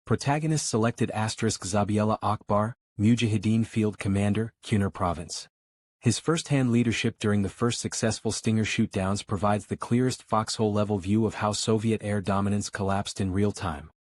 Protagonist selected Zabiela Akbar, Mujahideen Field Commander, Kunar Province. His first-hand leadership during the first successful Stinger shootdowns provides the clearest foxhole-level view of how Soviet air dominance collapsed in real time.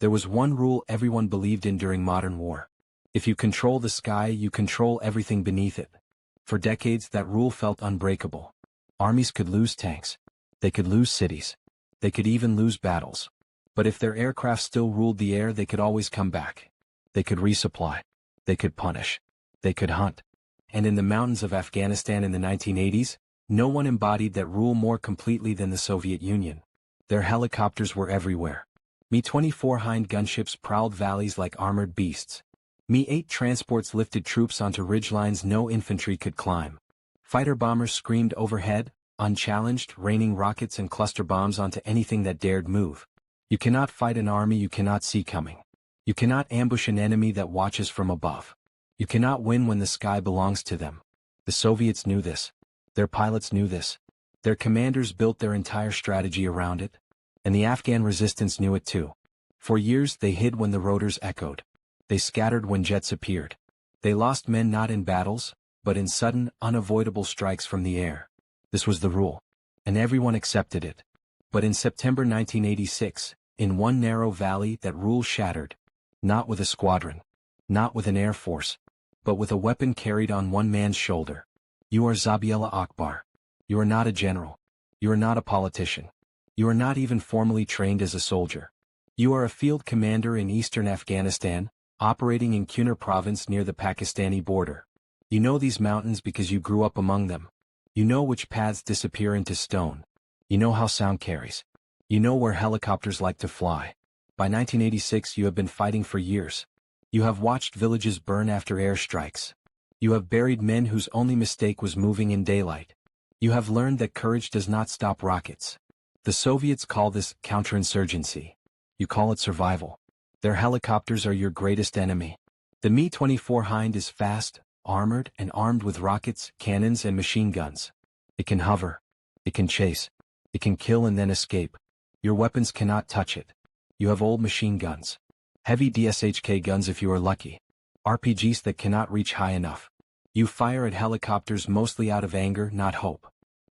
There was one rule everyone believed in during modern war. If you control the sky, you control everything beneath it. For decades, that rule felt unbreakable. Armies could lose tanks. They could lose cities. They could even lose battles. But if their aircraft still ruled the air, they could always come back. They could resupply. They could punish. They could hunt. And in the mountains of Afghanistan in the 1980s, no one embodied that rule more completely than the Soviet Union. Their helicopters were everywhere. Mi-24 Hind gunships prowled valleys like armored beasts. Mi-8 transports lifted troops onto ridgelines no infantry could climb. Fighter bombers screamed overhead, unchallenged, raining rockets and cluster bombs onto anything that dared move. You cannot fight an army you cannot see coming. You cannot ambush an enemy that watches from above. You cannot win when the sky belongs to them. The Soviets knew this. Their pilots knew this. Their commanders built their entire strategy around it. And the Afghan resistance knew it too. For years they hid when the rotors echoed. They scattered when jets appeared. They lost men not in battles, but in sudden, unavoidable strikes from the air. This was the rule. And everyone accepted it. But in September 1986, in one narrow valley, that rule shattered. Not with a squadron. Not with an air force. But with a weapon carried on one man's shoulder. You are Zabiela Akbar. You are not a general. You are not a politician. You are not even formally trained as a soldier. You are a field commander in eastern Afghanistan, operating in Kunar Province near the Pakistani border. You know these mountains because you grew up among them. You know which paths disappear into stone. You know how sound carries. You know where helicopters like to fly. By 1986 you have been fighting for years. You have watched villages burn after airstrikes. You have buried men whose only mistake was moving in daylight. You have learned that courage does not stop rockets. The Soviets call this counterinsurgency. You call it survival. Their helicopters are your greatest enemy. The Mi-24 Hind is fast, armored, and armed with rockets, cannons, and machine guns. It can hover. It can chase. It can kill and then escape. Your weapons cannot touch it. You have old machine guns. Heavy DSHK guns if you are lucky. RPGs that cannot reach high enough. You fire at helicopters mostly out of anger, not hope.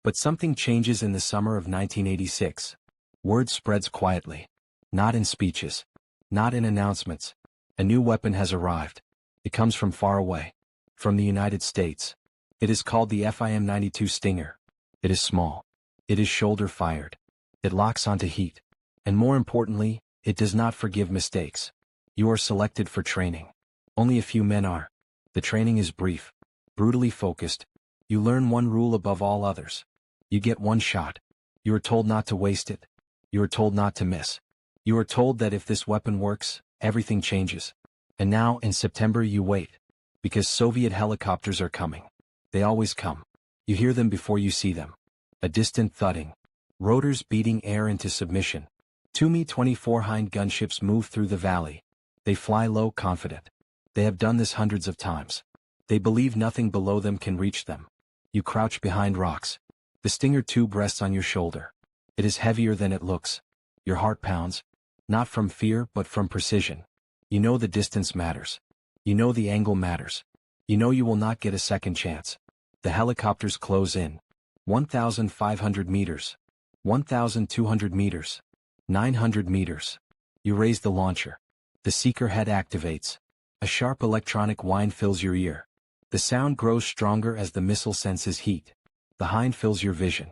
But something changes in the summer of 1986. Word spreads quietly. Not in speeches. Not in announcements. A new weapon has arrived. It comes from far away. From the United States. It is called the FIM-92 Stinger. It is small. It is shoulder-fired. It locks onto heat. And more importantly, it does not forgive mistakes. You are selected for training. Only a few men are. The training is brief. Brutally focused. You learn one rule above all others. You get one shot. You are told not to waste it. You are told not to miss. You are told that if this weapon works, everything changes. And now, in September, you wait. Because Soviet helicopters are coming. They always come. You hear them before you see them. A distant thudding. Rotors beating air into submission. Two Mi-24 Hind gunships move through the valley. They fly low, confident. They have done this hundreds of times. They believe nothing below them can reach them. You crouch behind rocks. The Stinger tube rests on your shoulder. It is heavier than it looks. Your heart pounds. Not from fear, but from precision. You know the distance matters. You know the angle matters. You know you will not get a second chance. The helicopters close in. 1,500 meters. 1,200 meters. 900 meters. You raise the launcher. The seeker head activates. A sharp electronic whine fills your ear. The sound grows stronger as the missile senses heat. The hind fills your vision.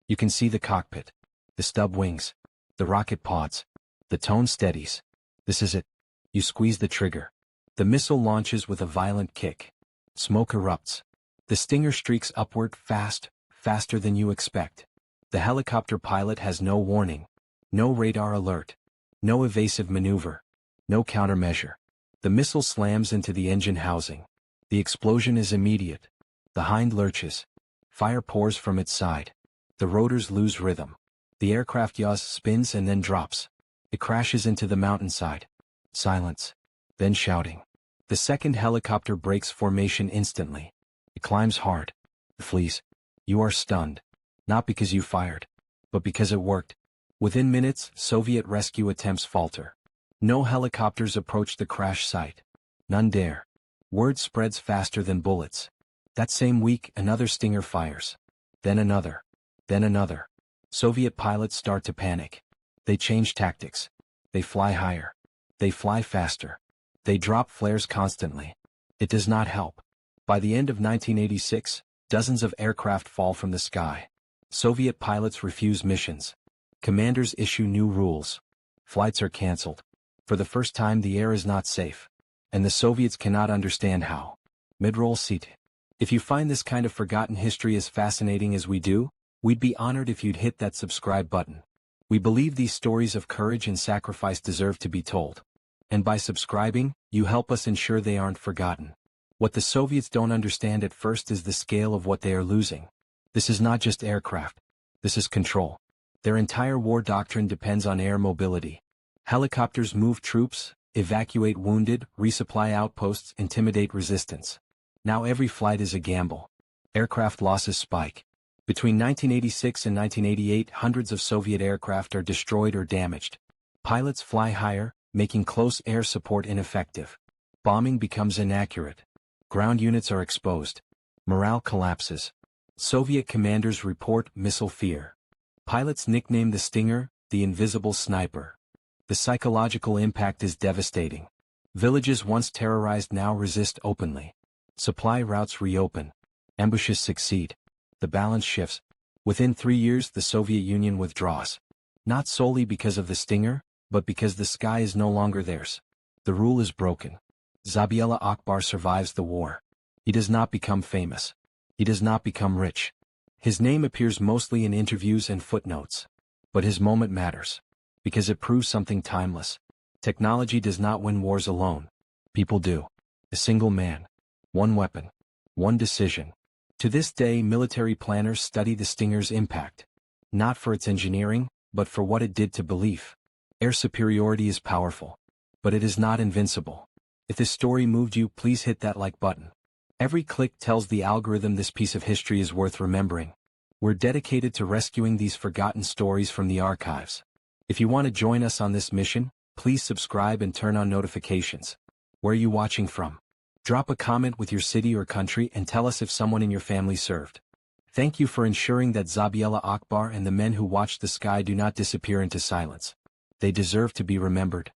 You can see the cockpit. The stub wings. The rocket pods. The tone steadies. This is it. You squeeze the trigger. The missile launches with a violent kick. Smoke erupts. The Stinger streaks upward fast, faster than you expect. The helicopter pilot has no warning. No radar alert. No evasive maneuver. No countermeasure. The missile slams into the engine housing. The explosion is immediate. The hind lurches. Fire pours from its side. The rotors lose rhythm. The aircraft yaws, spins and then drops. It crashes into the mountainside. Silence. Then shouting. The second helicopter breaks formation instantly. It climbs hard. It flees. You are stunned. Not because you fired, but because it worked. Within minutes, Soviet rescue attempts falter. No helicopters approach the crash site. None dare. Word spreads faster than bullets. That same week, another Stinger fires. Then another. Then another. Soviet pilots start to panic. They change tactics. They fly higher. They fly faster. They drop flares constantly. It does not help. By the end of 1986, dozens of aircraft fall from the sky. Soviet pilots refuse missions. Commanders issue new rules. Flights are cancelled. For the first time, the air is not safe. And the Soviets cannot understand how. Mid-roll seat. If you find this kind of forgotten history as fascinating as we do, we'd be honored if you'd hit that subscribe button. We believe these stories of courage and sacrifice deserve to be told. And by subscribing, you help us ensure they aren't forgotten. What the Soviets don't understand at first is the scale of what they are losing. This is not just aircraft. This is control. Their entire war doctrine depends on air mobility. Helicopters move troops, evacuate wounded, resupply outposts, intimidate resistance. Now every flight is a gamble. Aircraft losses spike. Between 1986 and 1988, hundreds of Soviet aircraft are destroyed or damaged. Pilots fly higher, making close air support ineffective. Bombing becomes inaccurate. Ground units are exposed. Morale collapses. Soviet commanders report missile fear. Pilots nickname the Stinger the invisible sniper. The psychological impact is devastating. Villages once terrorized now resist openly. Supply routes reopen. Ambushes succeed. The balance shifts. Within 3 years, the Soviet Union withdraws. Not solely because of the Stinger, but because the sky is no longer theirs. The rule is broken. Zabiela Akbar survives the war. He does not become famous. He does not become rich. His name appears mostly in interviews and footnotes. But his moment matters. Because it proves something timeless. Technology does not win wars alone. People do. A single man. One weapon. One decision. To this day, military planners study the Stinger's impact. Not for its engineering, but for what it did to belief. Air superiority is powerful. But it is not invincible. If this story moved you, please hit that like button. Every click tells the algorithm this piece of history is worth remembering. We're dedicated to rescuing these forgotten stories from the archives. If you want to join us on this mission, please subscribe and turn on notifications. Where are you watching from? Drop a comment with your city or country and tell us if someone in your family served. Thank you for ensuring that Zabiela Akbar and the men who watched the sky do not disappear into silence. They deserve to be remembered.